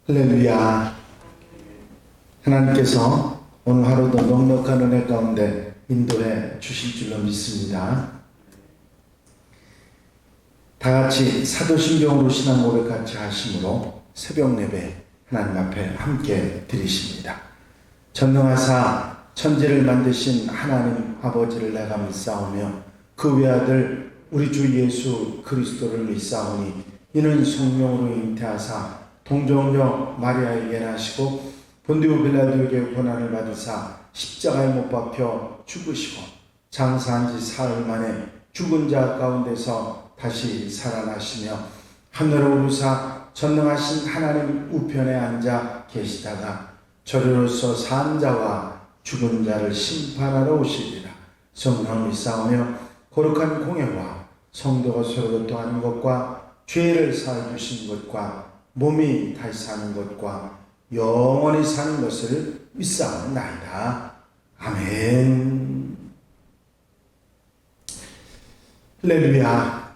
할렐루야. 하나님께서 오늘 하루도 넉넉한 은혜 가운데 인도해 주실 줄로 믿습니다. 다 같이 사도신경으로 신앙 고백 같이 하심으로 새벽 예배 하나님 앞에 함께 드리십니다. 전능하사 천지를 만드신 하나님 아버지를 내가 믿사오며 그 외아들 우리 주 예수 그리스도를 믿사오니 이는 성령으로 잉태하사 동정녀 마리아에게 나시고 본디오 빌라도에게 고난을 받으사 십자가에 못 박혀 죽으시고 장사한 지 사흘 만에 죽은 자 가운데서 다시 살아나시며 하늘로 오르사 전능하신 하나님 우편에 앉아 계시다가 저리로서 산 자와 죽은 자를 심판하러 오시리라. 성령을 믿사오며 거룩한 공예와 성도가 서로 교통하는 것과 죄를 사해 주신 것과 몸이 다시 사는 것과 영원히 사는 것을 믿사옵나이다. 아멘. 할렐루야.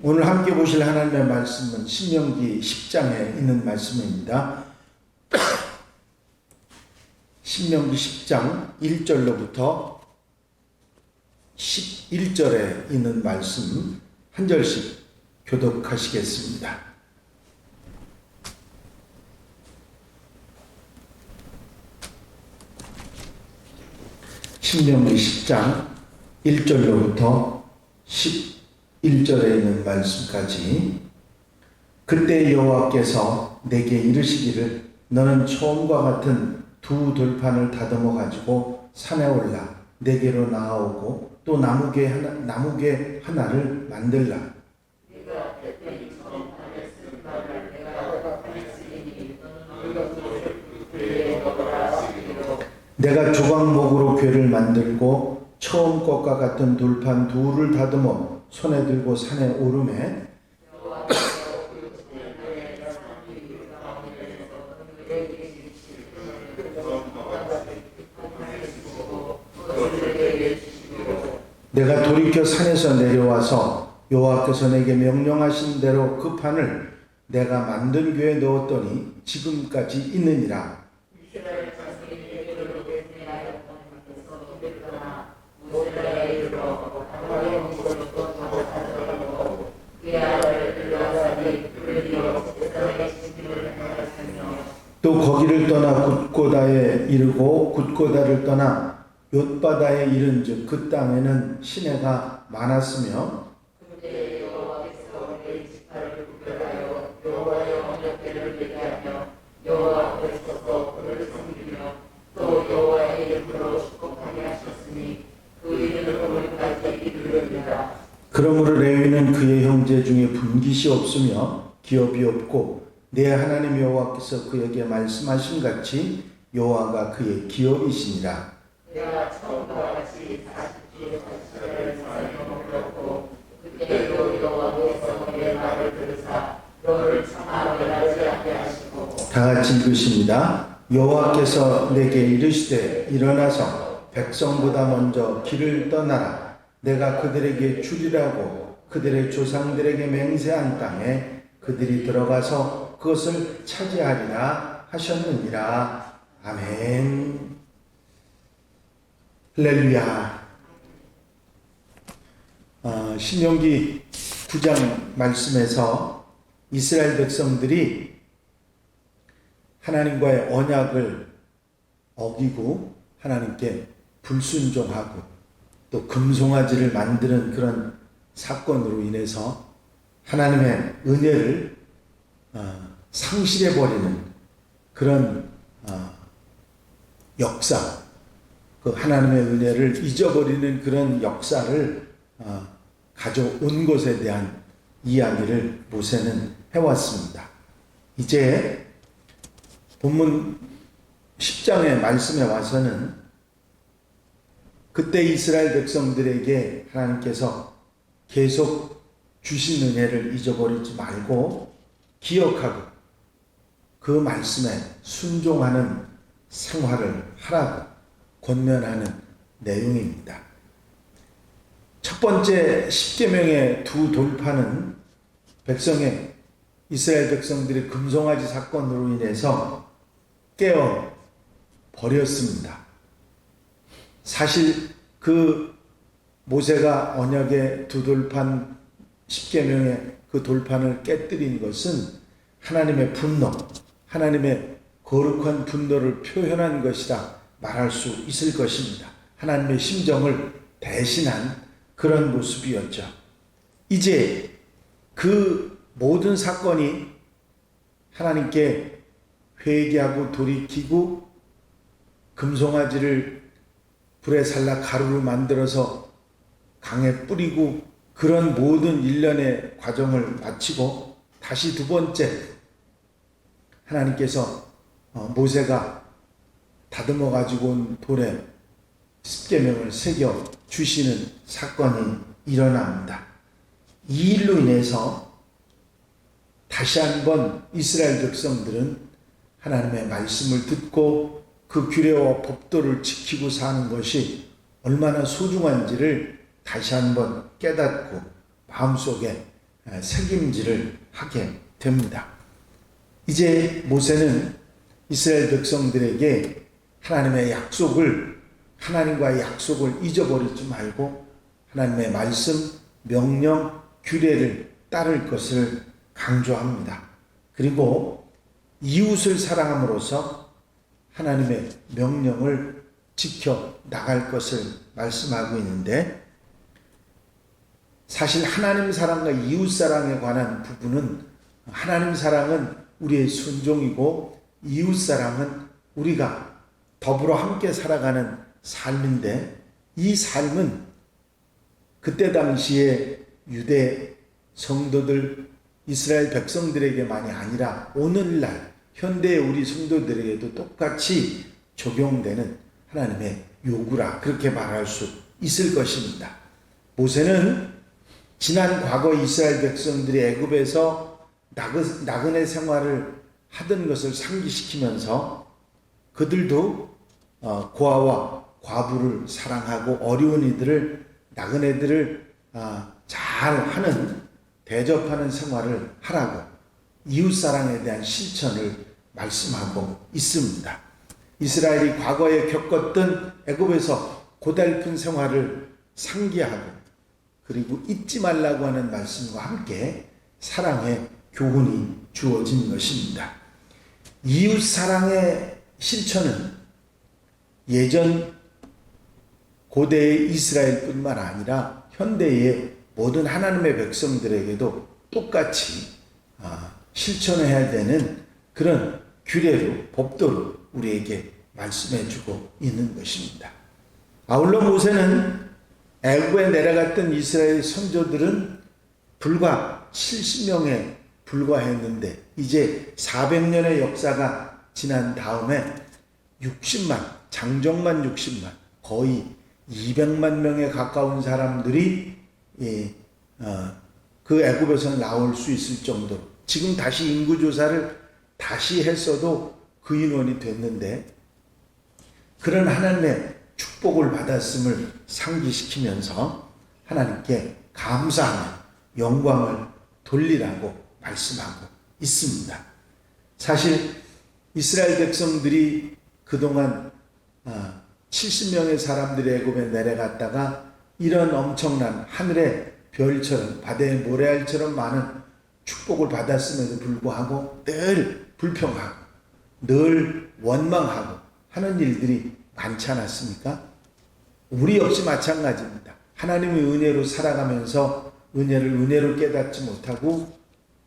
오늘 함께 보실 하나님의 말씀은 신명기 10장에 있는 말씀입니다. 신명기 10장 1절로부터 11절에 있는 말씀 한 절씩 교독하시겠습니다. 신명기 10장 1절로부터 11절에 있는 말씀까지. 그때 여호와께서 내게 이르시기를 너는 처음과 같은 두 돌판을 다듬어 가지고 산에 올라 내게로 나아오고 또 나무개 하나를 만들라. 내가 조각목으로 궤를 만들고 처음 것과 같은 돌판 둘을 다듬어 손에 들고 산에 오르매 내가 돌이켜 산에서 내려와서 여호와께서 내게 명령하신 대로 그 판을 내가 만든 궤에 넣었더니 지금까지 있느니라. 또 거기를 떠나 굿고다에 이르고 굿고다를 떠나 욤바다에 이른즉 그 땅에는 시내가 많았으며 그러므로 레위는 그의 형제 중에 분깃이 없으며 기업이 없고 내 하나님 여호와께서 그에게 말씀하신 같이 여호와가 그의 기업이시니라. 내가 처음과 같이 40주의 자식을 먹었고 그때도 여호와께서 내 말을 들으사 너를 청하게 하지 아니하시고. 다 같이 읽으십니다. 여호와께서 내게 이르시되 일어나서 백성보다 먼저 길을 떠나라. 내가 그들에게 주리라고 그들의 조상들에게 맹세한 땅에 그들이 들어가서 그것을 차지하리라 하셨느니라. 아멘. 할렐루야. 신명기 9장 말씀에서 이스라엘 백성들이 하나님과의 언약을 어기고 하나님께 불순종하고 또 금송아지를 만드는 그런 사건으로 인해서 하나님의 은혜를 상실해버리는 그런 역사, 그 하나님의 은혜를 잊어버리는 그런 역사를 가져온 것에 대한 이야기를 모세는 해왔습니다. 이제 본문 10장의 말씀에 와서는 그때 이스라엘 백성들에게 하나님께서 계속 주신 은혜를 잊어버리지 말고 기억하고 그 말씀에 순종하는 생활을 하라고 권면하는 내용입니다. 첫 번째 십계명의 두 돌판은 백성의 이스라엘 백성들의 금송아지 사건으로 인해서 깨어 버렸습니다. 사실 그 모세가 언약의 두 돌판 10계명의 그 돌판을 깨뜨린 것은 하나님의 분노, 하나님의 거룩한 분노를 표현한 것이라 말할 수 있을 것입니다. 하나님의 심정을 대신한 그런 모습이었죠. 이제 그 모든 사건이 하나님께 회개하고 돌이키고 금송아지를 불에 살라 가루로 만들어서 강에 뿌리고 그런 모든 일련의 과정을 마치고 다시 두 번째 하나님께서 모세가 다듬어 가지고 온 돌에 십계명을 새겨 주시는 사건이 일어납니다. 이 일로 인해서 다시 한번 이스라엘 백성들은 하나님의 말씀을 듣고 그 규례와 법도를 지키고 사는 것이 얼마나 소중한지를 다시 한번 깨닫고 마음속에 새김질을 하게 됩니다. 이제 모세는 이스라엘 백성들에게 하나님과의 약속을 잊어버리지 말고 하나님의 말씀, 명령, 규례를 따를 것을 강조합니다. 그리고 이웃을 사랑함으로써 하나님의 명령을 지켜 나갈 것을 말씀하고 있는데, 사실 하나님 사랑과 이웃 사랑에 관한 부분은 하나님 사랑은 우리의 순종이고 이웃 사랑은 우리가 더불어 함께 살아가는 삶인데, 이 삶은 그때 당시에 유대 성도들 이스라엘 백성들에게만이 아니라 오늘날 현대의 우리 성도들에게도 똑같이 적용되는 하나님의 요구라 그렇게 말할 수 있을 것입니다. 모세는 지난 과거 이스라엘 백성들이 애굽에서 나그네 생활을 하던 것을 상기시키면서 그들도 고아와 과부를 사랑하고 어려운 이들을 나그네들을 잘하는 대접하는 생활을 하라고 이웃사랑에 대한 실천을 말씀하고 있습니다. 이스라엘이 과거에 겪었던 애굽에서 고달픈 생활을 상기하고 그리고 잊지 말라고 하는 말씀과 함께 사랑의 교훈이 주어진 것입니다. 이웃사랑의 실천은 예전 고대의 이스라엘뿐만 아니라 현대의 모든 하나님의 백성들에게도 똑같이 실천해야 되는 그런 규례로 법도로 우리에게 말씀해 주고 있는 것입니다. 아울러 모세는 애굽에 내려갔던 이스라엘 선조들은 불과 70명에 불과했는데 이제 400년의 역사가 지난 다음에 60만, 장정만 60만, 거의 200만 명에 가까운 사람들이 그 애굽에서 나올 수 있을 정도로 지금 다시 인구조사를 다시 했어도 그 인원이 됐는데, 그런 하나님의 축복을 받았음을 상기시키면서 하나님께 감사하며 영광을 돌리라고 말씀하고 있습니다. 사실 이스라엘 백성들이 그동안 70명의 사람들이 애굽에 내려갔다가 이런 엄청난 하늘의 별처럼 바다의 모래알처럼 많은 축복을 받았음에도 불구하고 늘 불평하고 늘 원망하고 하는 일들이 많지 않았습니까? 우리 역시 마찬가지입니다. 하나님의 은혜로 살아가면서 은혜를 은혜로 깨닫지 못하고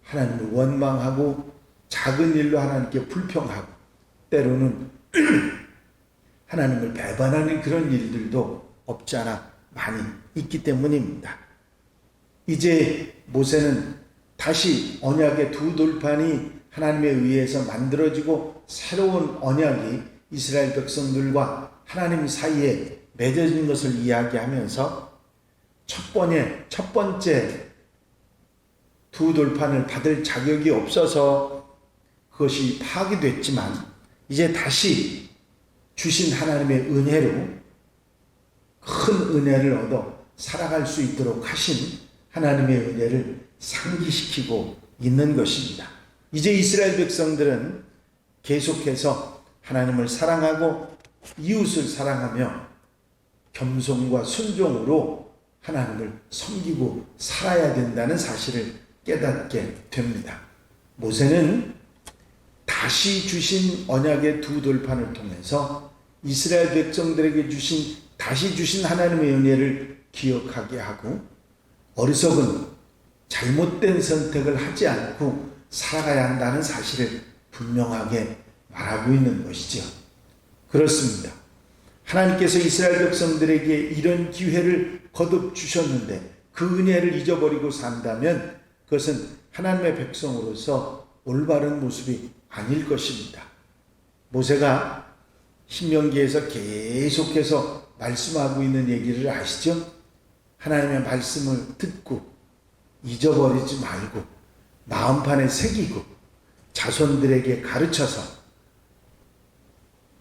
하나님을 원망하고 작은 일로 하나님께 불평하고 때로는 하나님을 배반하는 그런 일들도 없지 않아 많이 있기 때문입니다. 이제 모세는 다시 언약의 두 돌판이 하나님에 의해서 만들어지고 새로운 언약이 이스라엘 백성들과 하나님 사이에 맺어진 것을 이야기하면서 첫 번째 두 돌판을 받을 자격이 없어서 그것이 파기됐지만 이제 다시 주신 하나님의 은혜로 큰 은혜를 얻어 살아갈 수 있도록 하신 하나님의 은혜를 상기시키고 있는 것입니다. 이제 이스라엘 백성들은 계속해서 하나님을 사랑하고 이웃을 사랑하며 겸손과 순종으로 하나님을 섬기고 살아야 된다는 사실을 깨닫게 됩니다. 모세는 다시 주신 언약의 두 돌판을 통해서 이스라엘 백성들에게 다시 주신 하나님의 은혜를 기억하게 하고, 어리석은 잘못된 선택을 하지 않고 살아가야 한다는 사실을 분명하게 말하고 있는 것이죠. 그렇습니다. 하나님께서 이스라엘 백성들에게 이런 기회를 거듭 주셨는데 그 은혜를 잊어버리고 산다면 그것은 하나님의 백성으로서 올바른 모습이 아닐 것입니다. 모세가 신명기에서 계속해서 말씀하고 있는 얘기를 아시죠? 하나님의 말씀을 듣고 잊어버리지 말고 마음판에 새기고 자손들에게 가르쳐서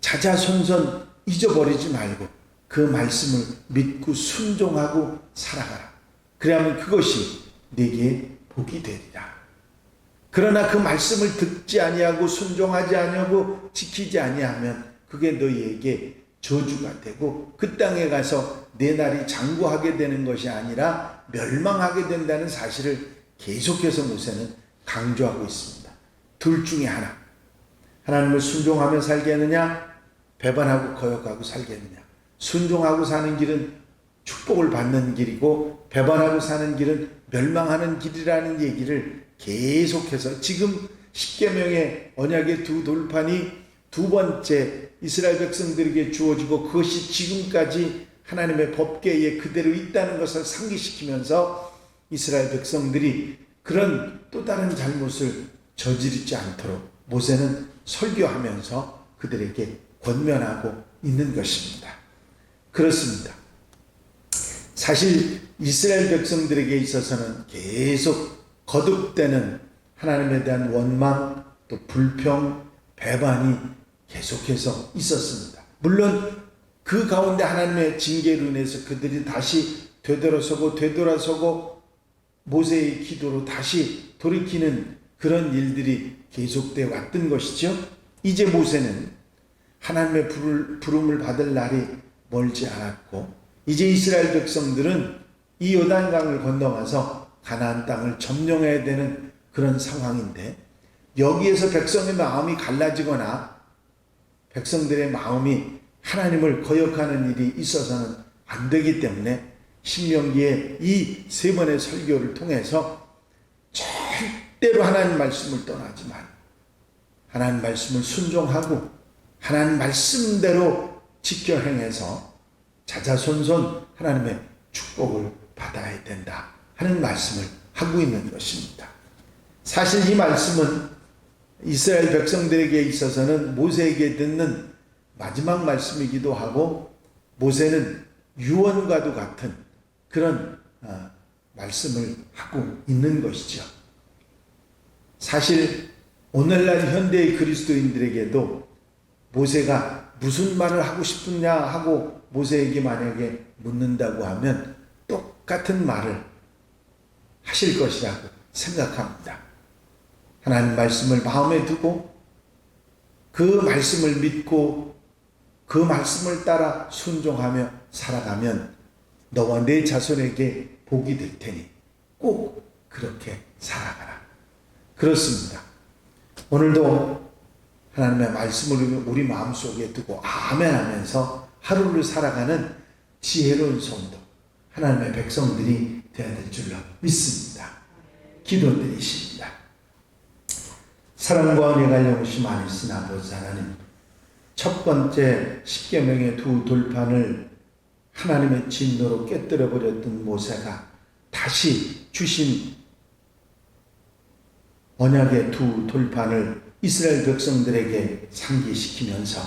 자자손손 잊어버리지 말고 그 말씀을 믿고 순종하고 살아가라. 그래야만 그것이 네게 복이 되리라. 그러나 그 말씀을 듣지 아니하고 순종하지 아니하고 지키지 아니하면 그게 너희에게 저주가 되고 그 땅에 가서 내 날이 장구하게 되는 것이 아니라 멸망하게 된다는 사실을 계속해서 모세는 강조하고 있습니다. 둘 중에 하나. 하나님을 순종하며 살겠느냐, 배반하고 거역하고 살겠느냐. 순종하고 사는 길은 축복을 받는 길이고 배반하고 사는 길은 멸망하는 길이라는 얘기를 계속해서 지금 십계명의 언약의 두 돌판이 두 번째 이스라엘 백성들에게 주어지고 그것이 지금까지 하나님의 법궤에 그대로 있다는 것을 상기시키면서 이스라엘 백성들이 그런 또 다른 잘못을 저지르지 않도록 모세는 설교하면서 그들에게 권면하고 있는 것입니다. 그렇습니다. 사실 이스라엘 백성들에게 있어서는 계속 거듭되는 하나님에 대한 원망, 또 불평, 배반이 계속해서 있었습니다. 물론 그 가운데 하나님의 징계로 인해서 그들이 다시 되돌아서고 모세의 기도로 다시 돌이키는 그런 일들이 계속되어 왔던 것이죠. 이제 모세는 하나님의 부름을 받을 날이 멀지 않았고 이제 이스라엘 백성들은 이 요단강을 건너가서 가나안 땅을 점령해야 되는 그런 상황인데 여기에서 백성의 마음이 갈라지거나 백성들의 마음이 하나님을 거역하는 일이 있어서는 안 되기 때문에 신명기의 이 세 번의 설교를 통해서 절대로 하나님 말씀을 떠나지 말고 하나님 말씀을 순종하고 하나님 말씀대로 지켜 행해서 자자손손 하나님의 축복을 받아야 된다 하는 말씀을 하고 있는 것입니다. 사실 이 말씀은 이스라엘 백성들에게 있어서는 모세에게 듣는 마지막 말씀이기도 하고 모세는 유언과도 같은 그런 말씀을 하고 있는 것이죠. 사실 오늘날 현대의 그리스도인들에게도 모세가 무슨 말을 하고 싶으냐 하고 모세에게 만약에 묻는다고 하면 똑같은 말을 하실 것이라고 생각합니다. 하나님 말씀을 마음에 두고 그 말씀을 믿고 그 말씀을 따라 순종하며 살아가면 너와 내 자손에게 복이 될 테니 꼭 그렇게 살아가라. 그렇습니다. 오늘도 하나님의 말씀을 우리 마음속에 두고 아멘 하면서 하루를 살아가는 지혜로운 성도 하나님의 백성들이 되어야 될 줄로 믿습니다. 기도드리십니다. 사랑과 은혜가 영원히 많으신 아버지 하나님, 첫 번째 십계명의 두 돌판을 하나님의 진노로 깨뜨려 버렸던 모세가 다시 주신 언약의 두 돌판을 이스라엘 백성들에게 상기시키면서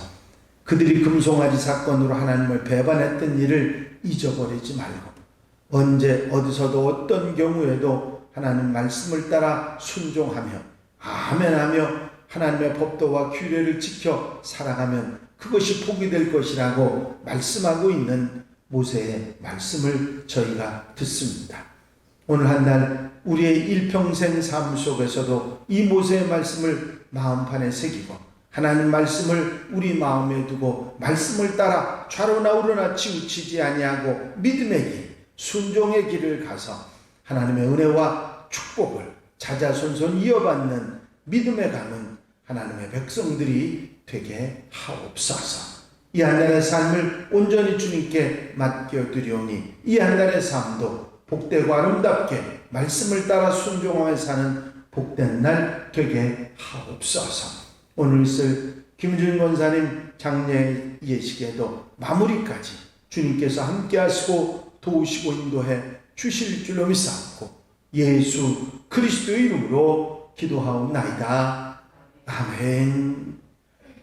그들이 금송아지 사건으로 하나님을 배반했던 일을 잊어버리지 말고 언제 어디서도 어떤 경우에도 하나님 말씀을 따라 순종하며 아멘하며 하나님의 법도와 규례를 지켜 살아가면 그것이 복이 될 것이라고 말씀하고 있는 모세의 말씀을 저희가 듣습니다. 오늘 한 날 우리의 일평생 삶 속에서도 이 모세의 말씀을 마음판에 새기고 하나님 말씀을 우리 마음에 두고 말씀을 따라 좌로나 우로나 치우치지 아니하고 믿음의 길, 순종의 길을 가서 하나님의 은혜와 축복을 자자손손 이어받는 믿음에 가는 하나님의 백성들이 되게 하옵소서. 이 한 날의 삶을 온전히 주님께 맡겨드리오니 이 한 날의 삶도 복되고 아름답게 말씀을 따라 순종하며 사는 복된 날 되게 하옵소서. 오늘 쓸 김준 권사님 장례 예식에도 마무리까지 주님께서 함께 하시고 도우시고 인도해 주실 줄로 믿사옵고 예수 그리스도의 이름으로 기도하옵나이다. 아멘.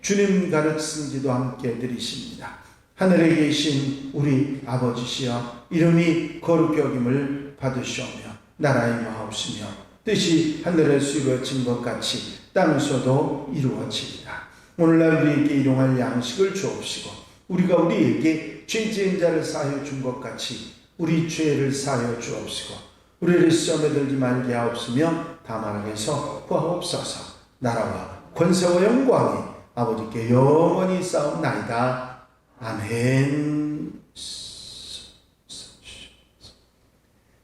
주님 가르치신 기도 함께 드리십니다. 하늘에 계신 우리 아버지시여 이름이 거룩히 여김을 받으시오며 나라의 마옵시며 뜻이 하늘에서 이루어진 것 같이 땅에서도 이루어지리라. 오늘날 우리에게 일용할 양식을 주옵시고 우리가 우리에게 죄 지은 자를 사하여 준 것 같이 우리 죄를 사하여 주옵시고 우리를 시험에 들지 말게 하옵시며 다만 악에서 구하옵소서. 나라와 권세와 영광이 아버지께 영원히 싸움나이다. 아멘.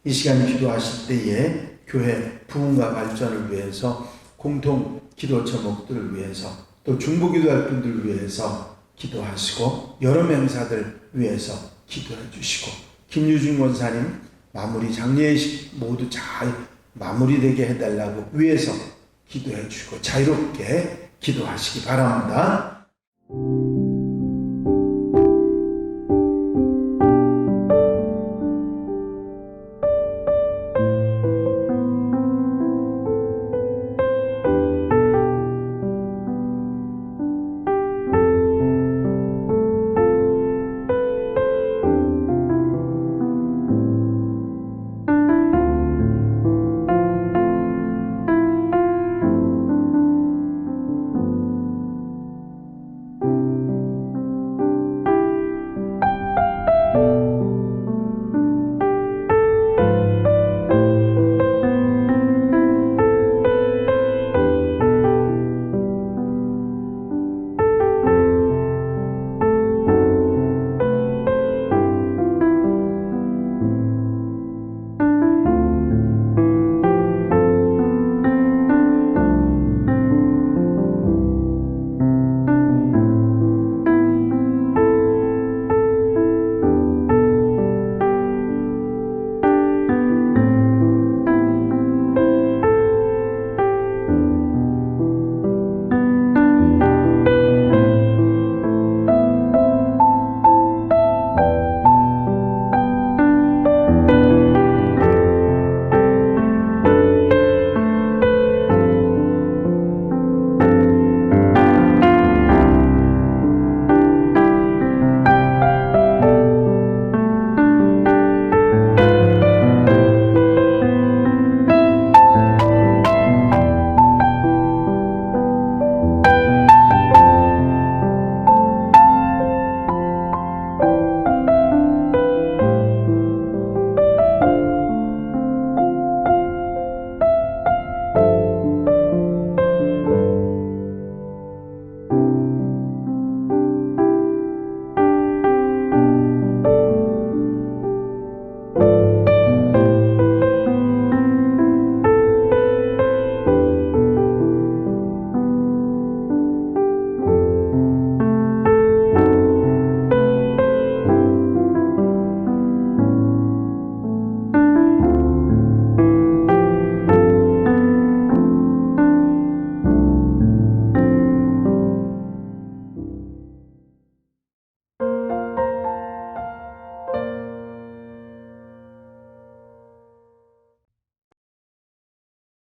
이 시간 기도하실 때에 교회 부흥과 발전을 위해서 공통 기도 제목들을 위해서 또 중보기도할 분들을 위해서 기도하시고 여러 명사들 위해서 기도해 주시고 김유준 권사님 마무리 장례식 모두 잘 마무리되게 해달라고 위해서 기도해 주시고 자유롭게 기도하시기 바랍니다.